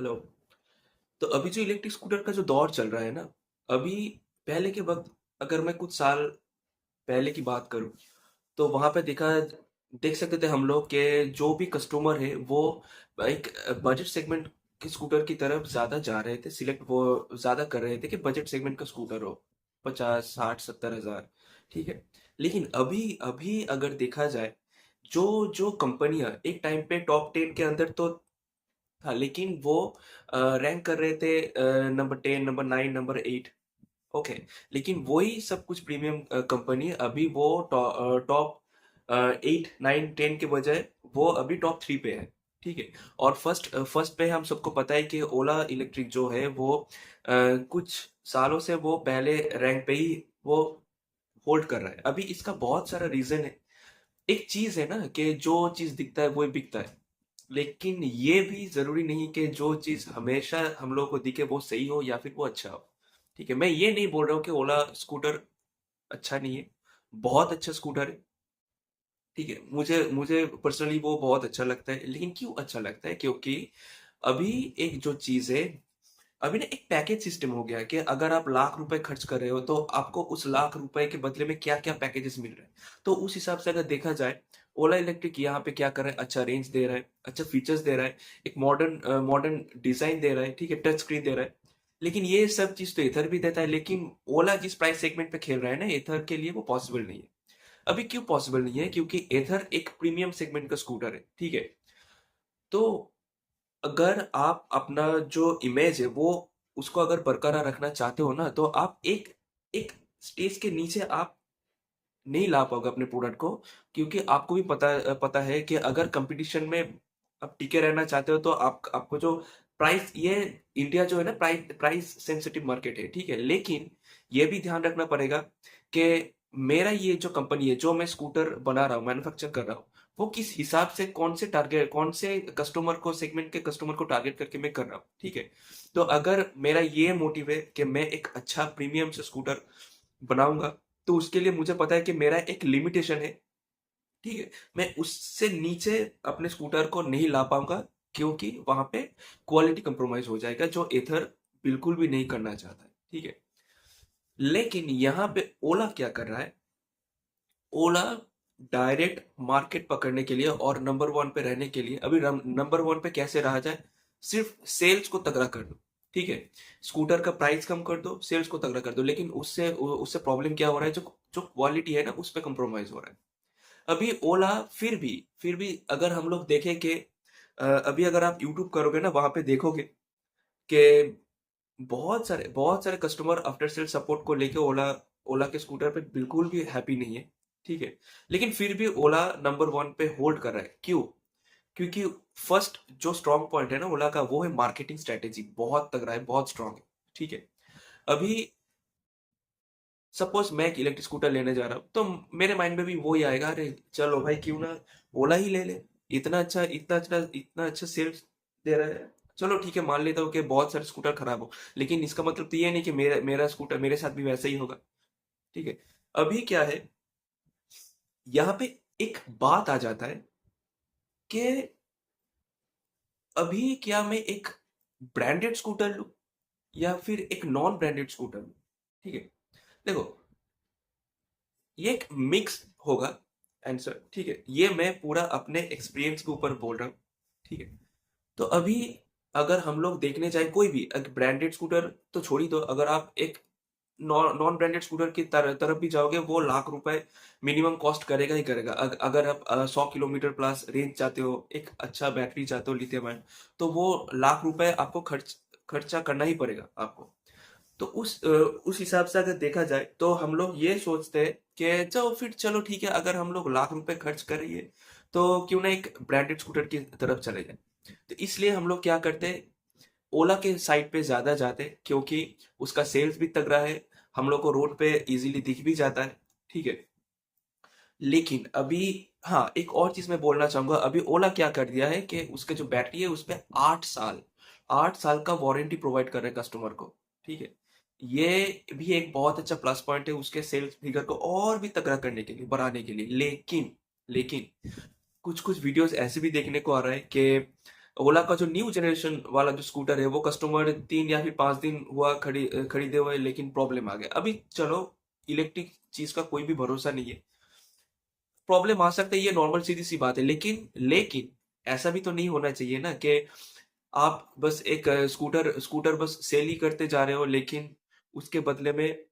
Hello. तो अभी जो इलेक्ट्रिक स्कूटर का जो दौर चल रहा है ना, अभी पहले के वक़्त अगर मैं कुछ साल पहले की बात करूँ, तो वहाँ पे देख सकते थे हम लोग कि जो भी कस्टमर है वो एक बजट सेगमेंट के स्कूटर की तरफ ज़्यादा जा रहे थे, सिलेक्ट वो ज़्यादा कर रहे थे कि बजट सेगमेंट का स्कूटर हो, 50, 60, 70 हज़ार, ठीक है? लेकिन अभी अभी अगर देखा जाए, जो कंपनियाँ एक टाइम पे टॉप 10 के अंदर तो हाँ, लेकिन वो रैंक कर रहे थे नंबर 10, नंबर 9, नंबर 8। ओके, लेकिन वही सब कुछ प्रीमियम कंपनी अभी वो टॉप 8, 9, 10 के बजाय वो अभी टॉप 3 पे है, ठीक है? और फर्स्ट पे हम सबको पता है कि ओला इलेक्ट्रिक जो है वो कुछ सालों से वो पहले रैंक पे ही वो होल्ड कर रहा है। अभी इसका बहुत सारा रीज़न है। एक चीज़ है ना कि जो चीज़ दिखता है वो ही बिकता है। लेकिन ये भी ज़रूरी नहीं कि जो चीज़ हमेशा हम लोगों को दिखे वो सही हो या फिर वो अच्छा हो। ठीक है? मैं ये नहीं बोल रहा हूँ कि ओला स्कूटर अच्छा नहीं है, बहुत अच्छा स्कूटर है। ठीक है? मुझे मुझे पर्सनली वो बहुत अच्छा लगता है। लेकिन क्यों अच्छा लगता है? क्योंकि अभी एक जो चीज़ है, अभी ना एक पैकेज सिस्टम हो गया है कि अगर आप लाख रुपए खर्च कर रहे हो तो आपको उस लाख रुपए के बदले में क्या-क्या पैकेजेस मिल रहे हैं। तो उस हिसाब से अगर देखा जाए, ओला इलेक्ट्रिक यहाँ पे क्या कर रहा है, अच्छा रेंज दे रहा है, अच्छा फीचर्स दे रहा है, एक मॉडर्न डिज़ाइन दे रहा है, ठीक है? टच स्क्रीन दे रहा है। लेकिन ये सब चीज़ तो एथर भी देता है, लेकिन ओला जिस प्राइस सेगमेंट पे खेल रहा है ना, एथर के लिए वो पॉसिबल नहीं है। अभी क्यों पॉसिबल नहीं है? क्योंकि एथर एक प्रीमियम सेगमेंट का स्कूटर है, ठीक है? तो अगर आप अपना जो इमेज है वो उसको अगर बरकरार रखना चाहते हो ना, तो आप एक एक स्टेज के नीचे आप नहीं ला पाओगे अपने प्रोडक्ट को, क्योंकि आपको भी पता है कि अगर कंपटीशन में आप टिके रहना चाहते हो तो आपको जो प्राइस ये इंडिया जो है ना, प्राइस सेंसिटिव मार्केट है, ठीक है? लेकिन ये भी ध्यान रखना पड़ेगा कि मेरा ये जो कंपनी है, जो मैं स्कूटर बना रहा हूँ, मैन्युफैक्चर कर रहा हूँ, वो किस हिसाब से कौन से कस्टमर को सेगमेंट के कस्टमर को टारगेट करके मैं कर रहा हूँ, ठीक है? तो अगर मेरा ये मोटिव है कि मैं एक अच्छा प्रीमियम से स्कूटर बनाऊँगा, तो उसके लिए मुझे पता है कि मेरा एक लिमिटेशन है, ठीक है? मैं उससे नीचे अपने स्कूटर को नहीं ला पाऊँगा, क्योंकि वहाँ पे क्वालिटी कंप्रोमाइज़ हो जाएगा, जो एथर बिल्कुल भी नहीं करना चाहता है, ठीक है? लेकिन यहाँ पे ओला क्या कर रहा है? ओला डायरेक्ट मार्केट पकड़ने के लिए और नंबर 1 पे रहने के लिए अभी नंबर 1 पे कैसे रहा जाए? सिर्फ सेल्स को तगड़ा कर दो, ठीक है? स्कूटर का प्राइस कम कर दो, सेल्स को तगड़ा कर दो, लेकिन उससे प्रॉब्लम क्या हो रहा है? जो जो क्वालिटी है ना, उस पे कंप्रोमाइज़ हो रहा है। अभी ओला फिर भी अगर हम लोग देखें कि अभी अगर आप यूट्यूब करोगे ना, वहाँ पे देखोगे कि बहुत सारे कस्टमर आफ्टर सेल सपोर्ट को लेके ओला ओला के स्कूटर पे बिल्कुल भी हैप्पी नहीं है, ठीक है? लेकिन फिर भी ओला नंबर 1 पे होल्ड कर रहा है, क्यों? क्योंकि फर्स्ट जो स्ट्रॉन्ग पॉइंट है ना ओला का, वो है मार्केटिंग स्ट्रैटेजी, बहुत तगड़ा है, बहुत स्ट्रॉन्ग है, ठीक है? अभी सपोज़ मैं एक इलेक्ट्रिक स्कूटर लेने जा रहा हूँ, तो मेरे माइंड में भी वही आएगा, अरे चलो भाई क्यों ना ओला ही ले ले, इतना अच्छा सेल्स दे रहा है। चलो ठीक है, मान लेता हूँ कि बहुत सारे स्कूटर खराब हो, लेकिन इसका मतलब तो ये नहीं कि मेरा मेरा स्कूटर मेरे साथ भी वैसा ही होगा, ठीक है? अभी क्या है, यहाँ पे एक बात आ जाता है कि अभी क्या मैं एक ब्रांडेड स्कूटर लूँ या फिर एक नॉन ब्रांडेड स्कूटर लूँ, ठीक है? देखो, ये एक मिक्स होगा आंसर, ठीक है? ये मैं पूरा अपने एक्सपीरियंस के ऊपर बोल रहा हूँ, ठीक है? तो अभी अगर हम लोग देखने जाएँ कोई भी एक ब्रांडेड स्कूटर तो छोड़ ही दो, अगर आप एक नॉन ब्रांडेड स्कूटर की तरफ भी जाओगे, वो लाख रुपए मिनिमम कॉस्ट करेगा ही करेगा। अगर आप 100 किलोमीटर प्लस रेंज चाहते हो, एक अच्छा बैटरी चाहते हो लिथियम आयन, तो वो लाख रुपए आपको खर्चा करना ही पड़ेगा आपको। तो उस हिसाब से अगर देखा जाए तो हम लोग ये सोचते हैं कि चलो ठीक है, अगर हम लोग लाख रुपए खर्च कर रही है तो क्यों ना एक ब्रांडेड स्कूटर की तरफ चले जाए। तो इसलिए हम लोग क्या करते हैं, ओला के साइट पे ज्यादा जाते हैं, क्योंकि उसका सेल्स भी तगड़ा है, हम लोग को रोड पे इजीली दिख भी जाता है, ठीक है? लेकिन अभी हाँ, एक और चीज मैं बोलना चाहूंगा, अभी ओला क्या कर दिया है कि उसके जो बैटरी है उसपे 8 साल का वारंटी प्रोवाइड कर रहे हैं कस्टमर को, ठीक है? ये भी एक बहुत अच्छा प्लस पॉइंट है उसके सेल्स फिगर को और भी तगड़ा करने के लिए, बढ़ाने के लिए। लेकिन लेकिन कुछ कुछ वीडियोस ऐसे भी देखने को आ रहा है कि ओला का जो न्यू जनरेशन वाला जो स्कूटर है वो कस्टमर 3 या फिर 5 दिन हुआ खरीदे हुए, लेकिन प्रॉब्लम आ गया। अभी चलो, इलेक्ट्रिक चीज का कोई भी भरोसा नहीं है, प्रॉब्लम आ सकता है, ये नॉर्मल सीधी सी बात है। लेकिन लेकिन ऐसा भी तो नहीं होना चाहिए ना कि आप बस एक स्कूटर स्कूटर बस सेल ही करते जा रहे हो, लेकिन उसके बदले में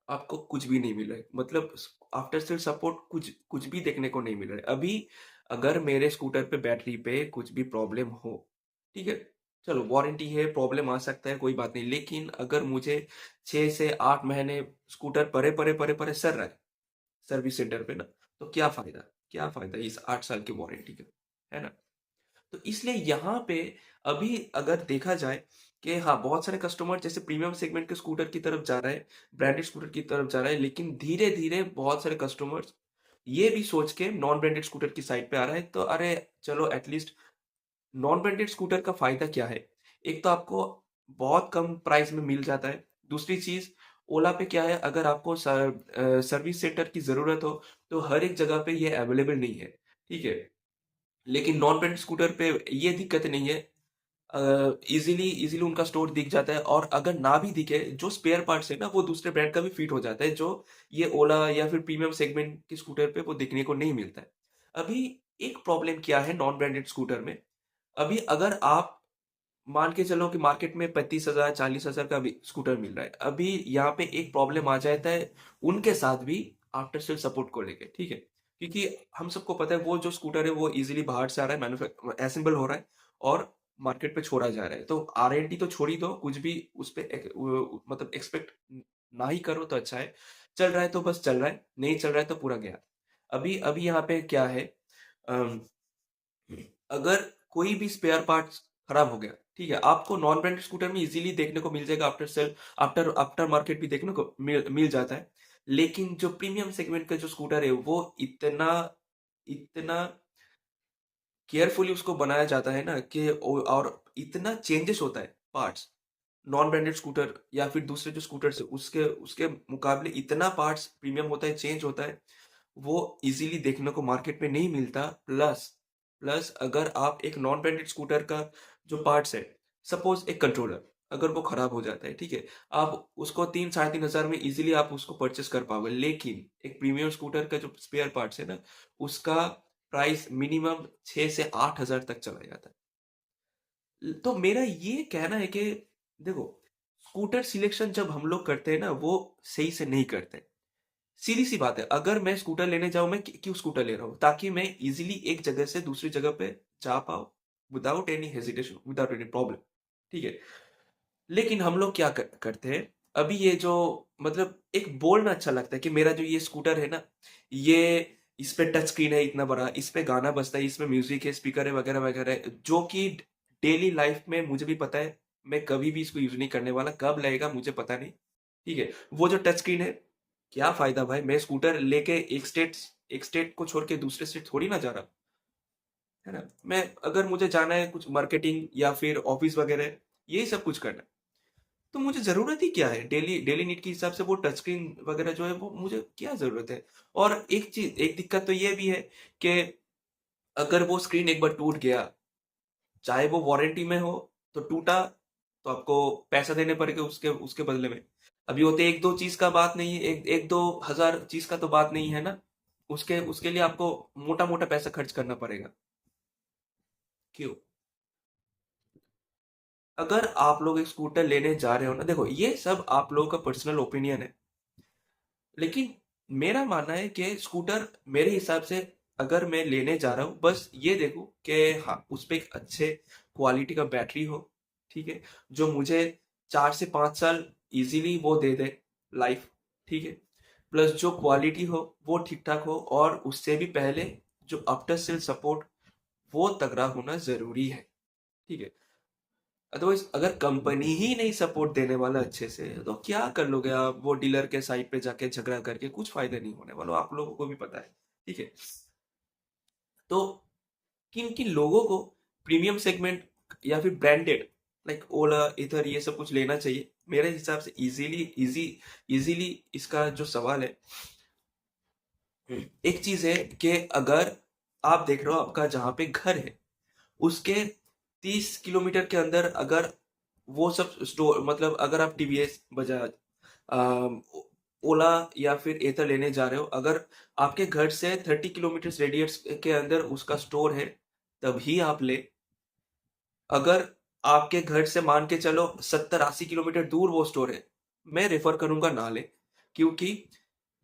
आपको कुछ भी नहीं मिल रहा है। मतलब आफ्टर सेल सपोर्ट कुछ कुछ भी देखने को नहीं मिल रहा है। अभी अगर मेरे स्कूटर पे बैटरी पे कुछ भी प्रॉब्लम हो, ठीक है, चलो वारंटी है, प्रॉब्लम आ सकता है, कोई बात नहीं। लेकिन अगर मुझे 6 से 8 महीने स्कूटर परे सर रहा है सर्विस सेंटर पे ना, तो क्या फायदा इस 8 साल की वारंटी का, है ना? तो इसलिए यहाँ पे अभी अगर देखा जाए कि हाँ, बहुत सारे कस्टमर जैसे प्रीमियम सेगमेंट के स्कूटर की तरफ जा रहे हैं, ब्रांडेड स्कूटर की तरफ जा रहे हैं, लेकिन धीरे-धीरे बहुत सारे कस्टमर्स ये भी सोच के नॉन ब्रांडेड स्कूटर की साइड पे आ रहा है। तो अरे चलो, एटलीस्ट नॉन ब्रांडेड स्कूटर का फायदा क्या है? एक तो आपको बहुत कम प्राइस में मिल जाता है। दूसरी चीज़, ओला पे क्या है, अगर आपको सर्विस सेंटर की ज़रूरत हो, तो हर एक जगह पे ये अवेलेबल नहीं है, ठीक है? लेकिन नॉन ब्रांडेड स्कूटर पे ये दिक्कत नहीं है। इजीली उनका स्टोर दिख जाता है, और अगर ना भी दिखे, जो स्पेयर पार्ट्स है ना, वो दूसरे ब्रांड का भी फिट हो जाता है, जो ये ओला या फिर प्रीमियम सेगमेंट के स्कूटर पे वो देखने को नहीं मिलता है। अभी एक प्रॉब्लम क्या है नॉन ब्रांडेड स्कूटर में, अभी अगर आप मान के चलो कि मार्केट में 35,000 40,000 का भी स्कूटर मिल रहा है, अभी यहाँ पे एक प्रॉब्लम आ जाता है उनके साथ भी, आफ्टर सेल सपोर्ट को लेके, ठीक है? क्योंकि हम सबको पता है वो जो स्कूटर है वो इजीली बाहर से आ रहा है, असेंबल हो रहा है, और मार्केट पे छोड़ा जा रहा है। तो R&D तो छोड़ ही दो, कुछ भी उस पे मतलब एक्सपेक्ट ना ही करो तो अच्छा है। चल रहा है तो बस चल रहा है, नहीं चल रहा है तो पूरा गया। अभी अभी यहाँ पे क्या है, अम, अगर कोई भी स्पेयर पार्ट्स खराब हो गया, ठीक है, आपको नॉन ब्रांडेड स्कूटर में इजीली देखने को मिल जाएगा, आफ्टर आफ्टर मार्केट भी देखने को मिल जाता है। लेकिन जो प्रीमियम सेगमेंट का जो स्कूटर है वो इतना इतना केयरफुली उसको बनाया जाता है ना कि और इतना चेंजेस होता है पार्ट्स, नॉन ब्रांडेड स्कूटर या फिर दूसरे जो स्कूटर है उसके उसके मुकाबले इतना पार्ट्स प्रीमियम होता है, चेंज होता है, वो इजीली देखने को मार्केट में नहीं मिलता। प्लस प्लस अगर आप एक नॉन ब्रांडेड स्कूटर का जो पार्ट्स है, सपोज एक कंट्रोलर अगर वो खराब हो जाता है, ठीक है, आप उसको 3 साढ़े 3 हजार में इजीली आप उसको परचेस कर पाओगे। लेकिन एक प्रीमियम स्कूटर का जो स्पेयर पार्ट्स है ना, उसका प्राइस मिनिमम 6 से 8 हजार तक चला जाता है। तो मेरा ये कहना है कि देखो, स्कूटर सिलेक्शन जब हम लोग करते हैं ना, वो सही से नहीं करते। सीधी सी बात है, अगर मैं स्कूटर लेने जाऊं, मैं क्यों स्कूटर ले रहा हूं? ताकि मैं इजीली एक जगह से दूसरी जगह पे जा पाऊं, without any hesitation, without any problem, ठीक है? लेकिन हम लोग क्या करते हैं, अभी ये जो मतलब एक बोलना अच्छा लगता है कि मेरा जो ये स्कूटर है ना, ये इस पे टच स्क्रीन है इतना बड़ा, इस पे गाना बजता है, इसमें म्यूजिक है, स्पीकर है, वगैरह वगैरह, जो कि डेली लाइफ में मुझे भी पता है मैं कभी भी इसको यूज नहीं करने वाला, कब लगेगा मुझे पता नहीं, ठीक है? वो जो टच स्क्रीन है, क्या फायदा भाई, मैं स्कूटर लेके एक स्टेट को छोड़ के दूसरे स्टेट थोड़ी ना जा रहा, है ना? मैं अगर मुझे जाना है कुछ मार्केटिंग या फिर ऑफिस वगैरह, यही सब कुछ करना है, तो मुझे ज़रूरत ही क्या है? डेली डेली नीड के हिसाब से वो टच स्क्रीन वगैरह जो है वो मुझे क्या ज़रूरत है? और एक दिक्कत तो ये भी है कि अगर वो स्क्रीन एक बार टूट गया, चाहे वो वारंटी में हो, तो टूटा तो आपको पैसा देने पड़ेंगे उसके उसके बदले में। अभी वो तो 1-2 चीज़ का बात नहीं है, 1-2 हज़ार चीज़ का तो बात नहीं है ना। उसके उसके लिए आपको मोटा-मोटा पैसा खर्च करना पड़ेगा। क्यों? अगर आप लोग एक स्कूटर लेने जा रहे हो ना, देखो ये सब आप लोगों का पर्सनल ओपिनियन है। लेकिन मेरा मानना है कि स्कूटर मेरे हिसाब से अगर मैं लेने जा रहा हूँ, बस ये देखो कि हाँ, उस पे एक अच्छे क्वालिटी का बैटरी हो, ठीक है, जो मुझे 4 से 5 साल इजीली वो दे दे लाइफ, ठीक है, प्लस जो क्वालिटी हो वो ठीक ठाक हो, और उससे भी पहले जो आफ्टर सेल सपोर्ट वो तगड़ा होना जरूरी है, ठीक है? अदरवाइज अगर कंपनी ही नहीं सपोर्ट देने वाला अच्छे से, तो क्या कर लोगे आप वो डीलर के साइड पे जाके झगड़ा करके? कुछ फायदा नहीं होने वाला, आप लोगों को भी पता है, ठीक है? तो किन किन लोगों को प्रीमियम सेगमेंट या फिर ब्रांडेड लाइक ओला इधर ये सब कुछ लेना चाहिए? मेरे हिसाब से इजीली इसका जो सवाल है, एक चीज है कि अगर आप देख रहे हो आपका जहां पे घर है, उसके 30 किलोमीटर के अंदर अगर वो सब स्टोर, मतलब अगर आप टीवीएस, बजाज, ओला या फिर एथर लेने जा रहे हो, अगर आपके घर से 30 किलोमीटर रेडियस के अंदर उसका स्टोर है, तभी आप ले। अगर आपके घर से मान के चलो 70-80 किलोमीटर दूर वो स्टोर है, मैं रेफर करूंगा ना ले। क्योंकि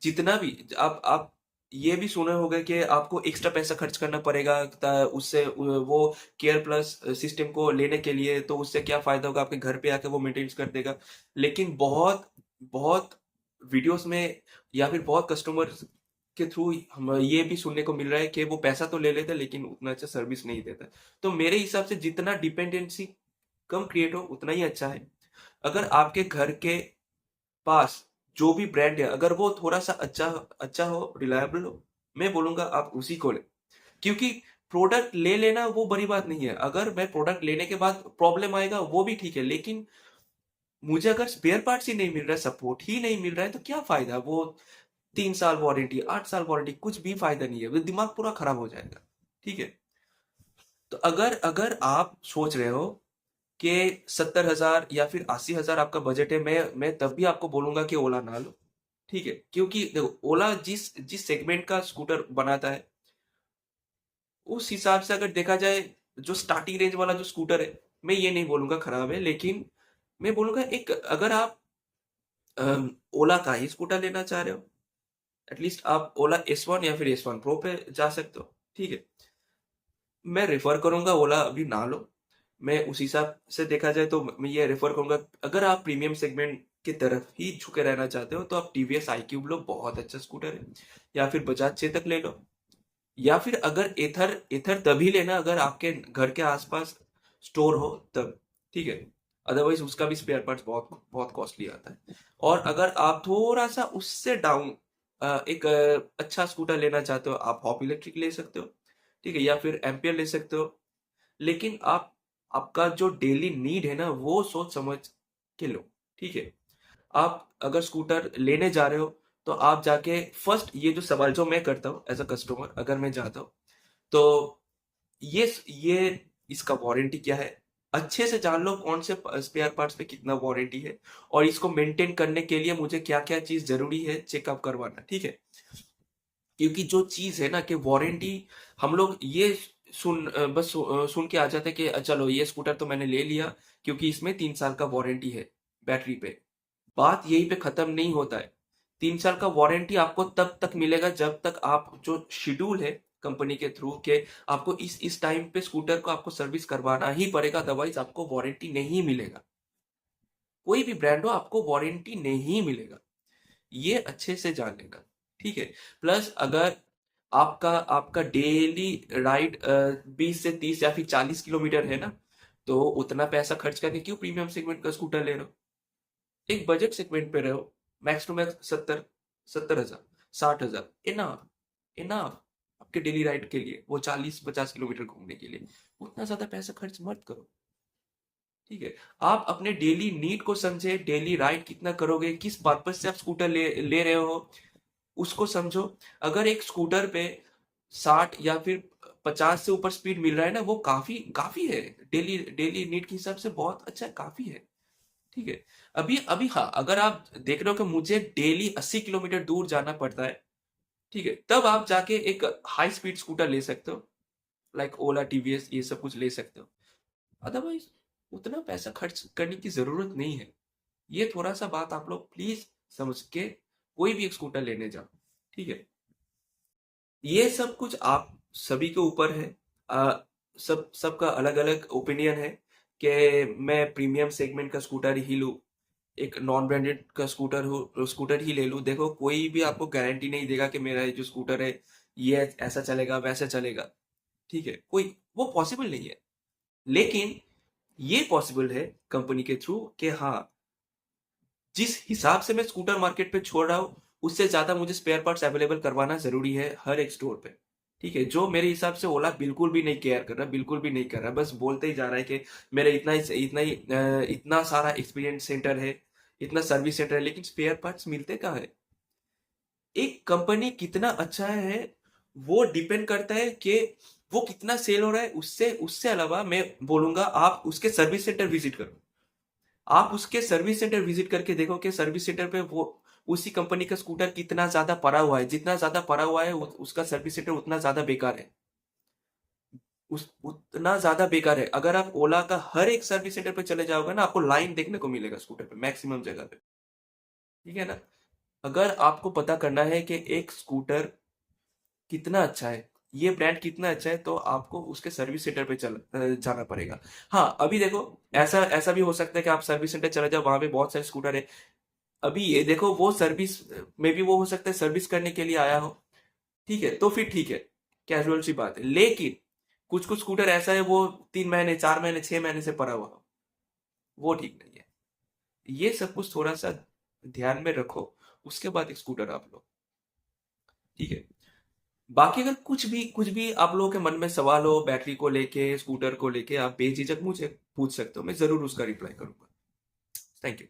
जितना भी आप ये भी सुने होंगे कि आपको एक्स्ट्रा पैसा खर्च करना पड़ेगा उससे वो केयर प्लस सिस्टम को लेने के लिए, तो उससे क्या फायदा होगा, आपके घर पे आके वो मेंटेन कर देगा। लेकिन बहुत बहुत वीडियोस में या फिर बहुत कस्टमर के थ्रू हम ये भी सुनने को मिल रहा है कि वो पैसा तो ले लेते हैं लेकिन उतना अच्छा सर्विस नहीं देता। तो मेरे हिसाब से जितना डिपेंडेंसी कम क्रिएट हो उतना ही अच्छा है। अगर आपके घर के पास जो भी ब्रांड है, अगर वो थोड़ा सा अच्छा अच्छा हो, रिलायबल हो, मैं बोलूंगा आप उसी को ले। क्योंकि प्रोडक्ट ले लेना वो बड़ी बात नहीं है, अगर मैं प्रोडक्ट लेने के बाद प्रॉब्लम आएगा वो भी ठीक है, लेकिन मुझे अगर स्पेयर पार्ट्स ही नहीं मिल रहा है, सपोर्ट ही नहीं मिल रहा है, तो क्या फायदा। वो 3 साल वारंटी, 8 साल वारंटी, कुछ भी फायदा नहीं है, वो दिमाग पूरा खराब हो जाएगा। ठीक है। तो अगर अगर आप सोच रहे हो कि 70,000 या फिर 80,000 आपका बजट है, मैं तब भी आपको बोलूंगा कि ओला ना लो। ठीक है। क्योंकि देखो, ओला जिस जिस सेगमेंट का स्कूटर बनाता है, उस हिसाब से अगर देखा जाए, जो स्टार्टिंग रेंज वाला जो स्कूटर है, मैं ये नहीं बोलूंगा खराब है, लेकिन मैं बोलूंगा एक, अगर आप ओला का ही स्कूटर लेना चाह रहे हो, एटलीस्ट आप ओला S1 या फिर S1 प्रो पे जा सकते हो। ठीक है। मैं रेफर करूंगा ओला अभी ना लो। मैं उस हिसाब से देखा जाए तो मैं ये रेफर करूंगा, अगर आप प्रीमियम सेगमेंट की तरफ ही झुके रहना चाहते हो तो आप टीवीएस आई क्यूब लो, बहुत अच्छा स्कूटर है। या फिर बजाज चेतक ले लो। या फिर अगर एथर एथर तभी लेना अगर आपके घर के आसपास स्टोर हो तब। ठीक है। अदरवाइज उसका भी स्पेयर पार्ट्स बहुत बहुत कॉस्टली आता है। और अगर आप थोड़ा सा उससे डाउन एक अच्छा स्कूटर लेना चाहते हो, आप हॉप इलेक्ट्रिक ले सकते हो। ठीक है। या फिर एम्पियर ले सकते हो। लेकिन आप, आपका जो डेली नीड है ना, वो सोच समझ के लो। ठीक है। आप अगर स्कूटर लेने जा रहे हो, तो आप जाके फर्स्ट ये जो सवाल जो मैं करता हूँ एज अ कस्टमर, अगर मैं जाता हूँ, तो ये इसका वारंटी क्या है, अच्छे से जान लो कौन से स्पेयर पार्ट्स पे कितना वारंटी है, और इसको मेंटेन करने के लिए मुझे क्या क्या चीज जरूरी है चेकअप करवाना। ठीक है। क्योंकि जो चीज है ना कि वारंटी, हम लोग ये सुन के आ जाते हैं कि चलो ये स्कूटर तो मैंने ले लिया क्योंकि इसमें 3 साल का वारंटी है बैटरी पे। बात यहीं पे खत्म नहीं होता है। 3 साल का वारंटी आपको तब तक मिलेगा जब तक आप, जो शेड्यूल है कंपनी के थ्रू के, आपको इस टाइम पे स्कूटर को आपको सर्विस करवाना ही पड़ेगा, अदरवाइज आपको वारंटी नहीं मिलेगा। कोई भी ब्रांड हो, आपको वारंटी नहीं मिलेगा। ये अच्छे से जान लेगा। ठीक है। प्लस अगर आपका आपका डेली राइड 20 से 30 या फिर 40 किलोमीटर है ना, तो उतना पैसा खर्च करके क्यों प्रीमियम सेगमेंट का स्कूटर ले रहे हो। एक बजट सेगमेंट पे रहो। Max to max 70,000 60,000 enough, enough आपके डेली राइड के लिए, वो 40-50 किलोमीटर घूमने के लिए। उतना ज्यादा पैसा खर्च मत करो। ठीक है। आप अपने डेली नीड को समझे, डेली राइड कितना करोगे, किस पर्पज से आप स्कूटर ले रहे हो, उसको समझो। अगर एक स्कूटर पे 60 या फिर 50 से ऊपर स्पीड मिल रहा है ना, वो काफी काफी है। डेली डेली नीड के हिसाब से बहुत अच्छा है, काफी है। ठीक है। अभी अभी हाँ, अगर आप देख रहे हो कि मुझे डेली 80 किलोमीटर दूर जाना पड़ता है, ठीक है, तब आप जाके एक हाई स्पीड स्कूटर ले सकते हो, लाइक ओला, टीवीएस, ये सब कुछ ले सकते हो। अदरवाइज उतना पैसा खर्च करने की जरूरत नहीं है। ये थोड़ा सा बात आप लोग प्लीज समझ के कोई भी एक स्कूटर लेने जाओ। ठीक है। ये सब कुछ आप सभी के ऊपर है। सबका अलग अलग ओपिनियन है कि मैं प्रीमियम सेगमेंट का स्कूटर ही लूं, एक नॉन ब्रांडेड का स्कूटर ही ले लूं। देखो, कोई भी आपको गारंटी नहीं देगा कि मेरा ये जो स्कूटर है ये ऐसा चलेगा वैसा चलेगा। ठीक है। कोई वो पॉसिबल नहीं है। लेकिन ये पॉसिबल है कंपनी के थ्रू कि हाँ, जिस हिसाब से मैं स्कूटर मार्केट पे छोड़ रहा हूँ, उससे ज्यादा मुझे स्पेयर पार्ट्स अवेलेबल करवाना जरूरी है हर एक स्टोर पे। ठीक है। जो मेरे हिसाब से ओला बिल्कुल भी नहीं केयर कर रहा, बिल्कुल भी नहीं कर रहा, बस बोलते ही जा रहा है कि मेरा इतना सारा एक्सपीरियंस सेंटर है, इतना सर्विस सेंटर है, लेकिन स्पेयर पार्ट्स मिलते कहाँ है। एक कंपनी कितना अच्छा है वो डिपेंड करता है कि वो कितना सेल हो रहा है, उससे उससे अलावा मैं बोलूंगा आप उसके सर्विस सेंटर विजिट करो। आप उसके सर्विस सेंटर विजिट करके देखो कि सर्विस सेंटर पे वो उसी कंपनी का स्कूटर कितना ज्यादा पड़ा हुआ है। जितना ज्यादा पड़ा हुआ है उसका सर्विस सेंटर उतना ज्यादा बेकार है। उस उतना ज्यादा बेकार है। अगर आप ओला का हर एक सर्विस सेंटर पे चले जाओगे ना, आपको लाइन देखने को मिलेगा स्कूटर पे मैक्सिमम जगह पे। ठीक है ना। अगर आपको पता करना है कि एक स्कूटर कितना अच्छा है, ये ब्रांड कितना अच्छा है, तो आपको उसके सर्विस सेंटर पे जाना पड़ेगा। हाँ, अभी देखो, ऐसा ऐसा भी हो सकता है कि आप सर्विस सेंटर चले जाओ, वहां पे बहुत सारे स्कूटर है। अभी ये देखो, वो सर्विस में भी वो हो सकता है सर्विस करने के लिए आया हो। ठीक है, तो फिर ठीक है, कैजुअल सी बात है। लेकिन कुछ कुछ स्कूटर ऐसा है वो 3 महीने, 4 महीने, 6 महीने से पड़ा हुआ हो, वो ठीक नहीं है। ये सब कुछ थोड़ा सा ध्यान में रखो, उसके बाद एक स्कूटर आप लो। ठीक है। बाकी अगर कुछ भी आप लोगों के मन में सवाल हो बैटरी को लेके, स्कूटर को लेके, आप बेझिझक मुझे पूछ सकते हो, मैं जरूर उसका रिप्लाई करूंगा। Thank you.